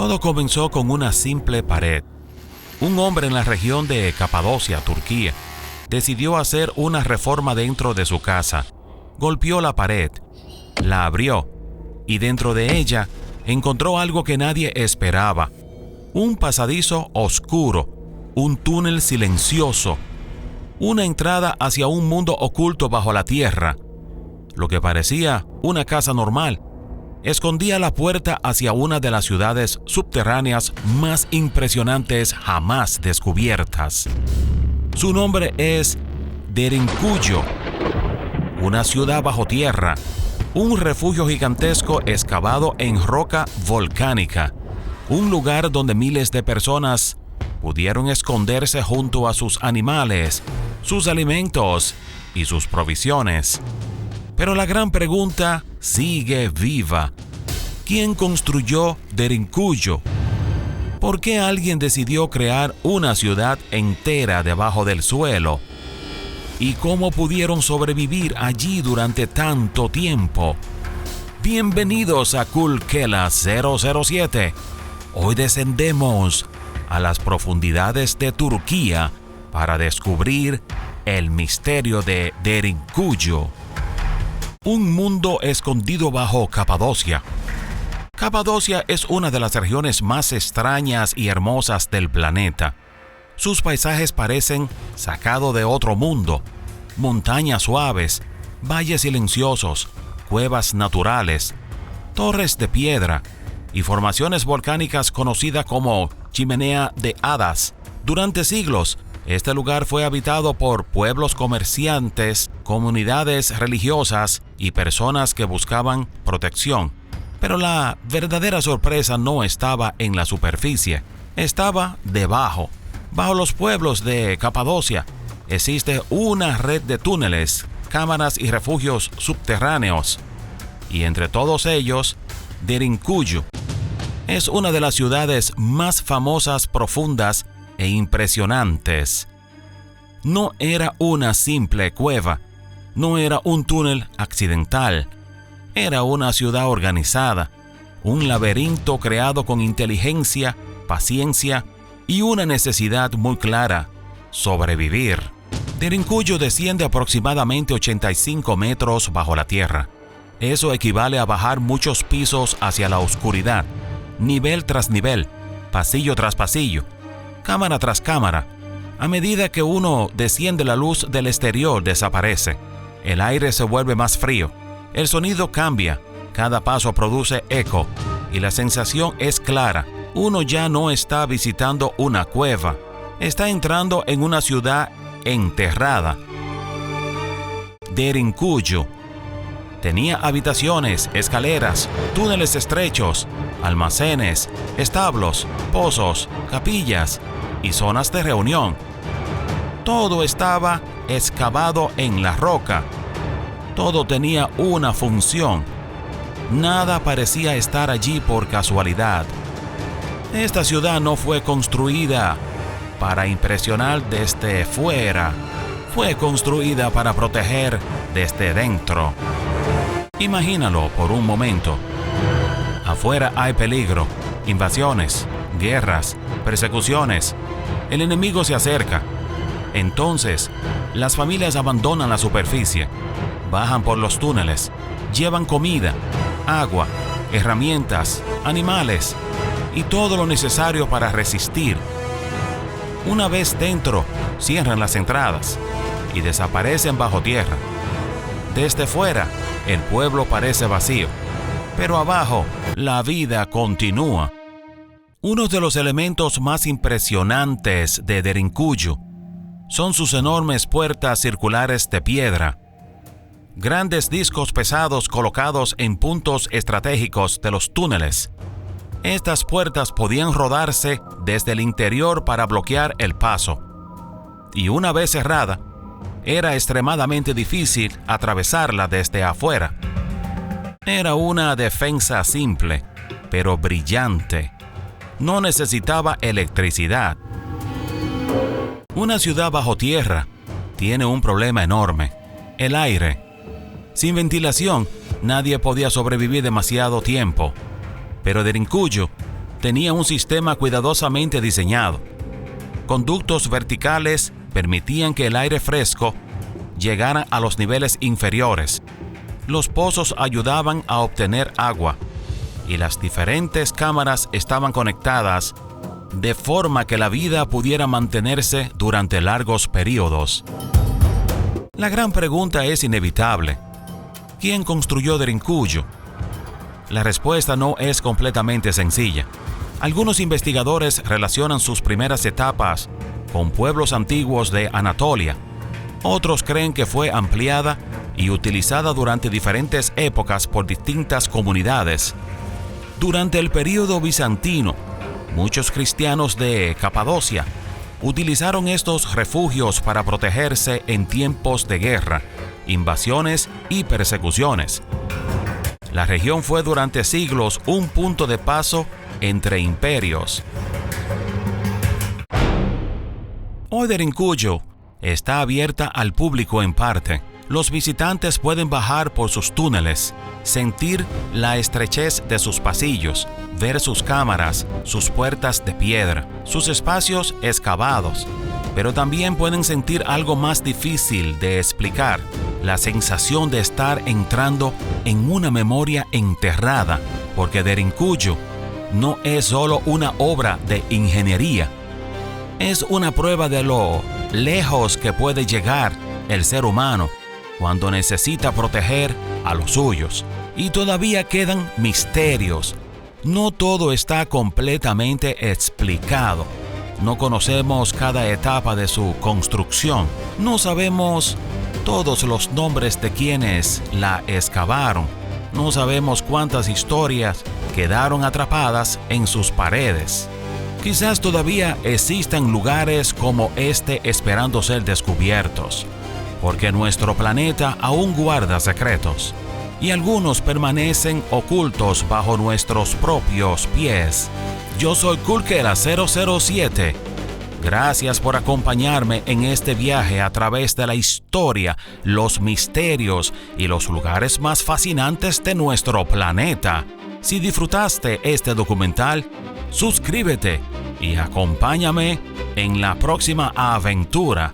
Todo comenzó con una simple pared. Un hombre en la región de Capadocia, Turquía, decidió hacer una reforma dentro de su casa. Golpeó la pared, la abrió y dentro de ella encontró algo que nadie esperaba. Un pasadizo oscuro, un túnel silencioso, una entrada hacia un mundo oculto bajo la tierra. Lo que parecía una casa normal escondía la puerta hacia una de las ciudades subterráneas más impresionantes jamás descubiertas. Su nombre es Derinkuyu, una ciudad bajo tierra, un refugio gigantesco excavado en roca volcánica, un lugar donde miles de personas pudieron esconderse junto a sus animales, sus alimentos y sus provisiones. Pero la gran pregunta sigue viva. ¿Quién construyó Derinkuyu? ¿Por qué alguien decidió crear una ciudad entera debajo del suelo? ¿Y cómo pudieron sobrevivir allí durante tanto tiempo? Bienvenidos a Kulkela 007. Hoy descendemos a las profundidades de Turquía para descubrir el misterio de Derinkuyu. Un mundo escondido bajo Capadocia. Capadocia es una de las regiones más extrañas y hermosas del planeta. Sus paisajes parecen sacados de otro mundo. Montañas suaves, valles silenciosos, cuevas naturales, torres de piedra y formaciones volcánicas conocidas como Chimenea de Hadas. Durante siglos, este lugar fue habitado por pueblos comerciantes, comunidades religiosas y personas que buscaban protección. Pero la verdadera sorpresa no estaba en la superficie, estaba debajo. Bajo los pueblos de Capadocia existe una red de túneles, cámaras y refugios subterráneos. Y entre todos ellos, Derinkuyu es una de las ciudades más famosas, profundas e impresionantes. No era una simple cueva, no era un túnel accidental, era una ciudad organizada, un laberinto creado con inteligencia, paciencia y una necesidad muy clara: sobrevivir. Derinkuyu desciende aproximadamente 85 metros bajo la tierra. Eso equivale a bajar muchos pisos hacia la oscuridad, nivel tras nivel, pasillo tras pasillo, cámara tras cámara. A medida que uno desciende, la luz del exterior desaparece. El aire se vuelve más frío. El sonido cambia. Cada paso produce eco y la sensación es clara. Uno ya no está visitando una cueva. Está entrando en una ciudad enterrada. Derinkuyu tenía habitaciones, escaleras, túneles estrechos, almacenes, establos, pozos, capillas y zonas de reunión. Todo estaba excavado en la roca. Todo tenía una función. Nada parecía estar allí por casualidad. Esta ciudad no fue construida para impresionar desde fuera. Fue construida para proteger desde dentro. Imagínalo por un momento. Afuera hay peligro, invasiones, guerras, persecuciones. El enemigo se acerca. Entonces, las familias abandonan la superficie, bajan por los túneles, llevan comida, agua, herramientas, animales y todo lo necesario para resistir. Una vez dentro, cierran las entradas y desaparecen bajo tierra. Desde fuera, el pueblo parece vacío, pero abajo, la vida continúa. Uno de los elementos más impresionantes de Derinkuyu son sus enormes puertas circulares de piedra. Grandes discos pesados colocados en puntos estratégicos de los túneles. Estas puertas podían rodarse desde el interior para bloquear el paso. Y una vez cerrada, era extremadamente difícil atravesarla desde afuera. Era una defensa simple, pero brillante. No necesitaba electricidad. Una ciudad bajo tierra tiene un problema enorme: el aire. Sin ventilación, nadie podía sobrevivir demasiado tiempo. Pero Derinkuyu tenía un sistema cuidadosamente diseñado. Conductos verticales permitían que el aire fresco llegara a los niveles inferiores. Los pozos ayudaban a obtener agua y las diferentes cámaras estaban conectadas de forma que la vida pudiera mantenerse durante largos periodos. La gran pregunta es inevitable: ¿quién construyó Derinkuyu? La respuesta no es completamente sencilla. Algunos investigadores relacionan sus primeras etapas con pueblos antiguos de Anatolia. Otros creen que fue ampliada y utilizada durante diferentes épocas por distintas comunidades. Durante el período bizantino, muchos cristianos de Capadocia utilizaron estos refugios para protegerse en tiempos de guerra, invasiones y persecuciones. La región fue durante siglos un punto de paso entre imperios. Hoy Derinkuyu está abierta al público en parte. Los visitantes pueden bajar por sus túneles, sentir la estrechez de sus pasillos, ver sus cámaras, sus puertas de piedra, sus espacios excavados, pero también pueden sentir algo más difícil de explicar: la sensación de estar entrando en una memoria enterrada, porque Derinkuyu no es solo una obra de ingeniería, es una prueba de lo lejos que puede llegar el ser humano cuando necesita proteger a los suyos. Y todavía quedan misterios. No todo está completamente explicado. No conocemos cada etapa de su construcción. No sabemos todos los nombres de quienes la excavaron. No sabemos cuántas historias quedaron atrapadas en sus paredes. Quizás todavía existan lugares como este esperando ser descubiertos, porque nuestro planeta aún guarda secretos, y algunos permanecen ocultos bajo nuestros propios pies. Yo soy Kulkela 007. Gracias por acompañarme en este viaje a través de la historia, los misterios y los lugares más fascinantes de nuestro planeta. Si disfrutaste este documental, suscríbete y acompáñame en la próxima aventura.